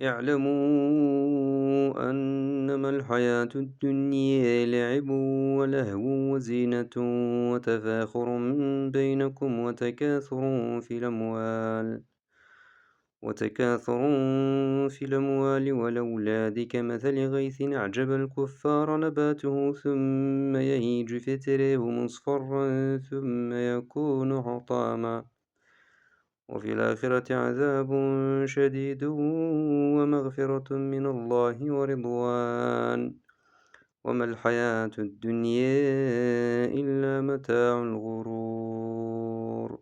اعلموا أنما الحياة الدنيا لعب ولهو وزينة وتفاخر بينكم وتكاثر في الأموال والأولاد كمثل غيث أعجب الكفار نباته ثم يهيج فتراه مصفرا ثم يكون حطاما وفي الآخرة عذاب شديد ومغفرة من الله ورضوان وما الحياة الدنيا إلا متاع الغرور.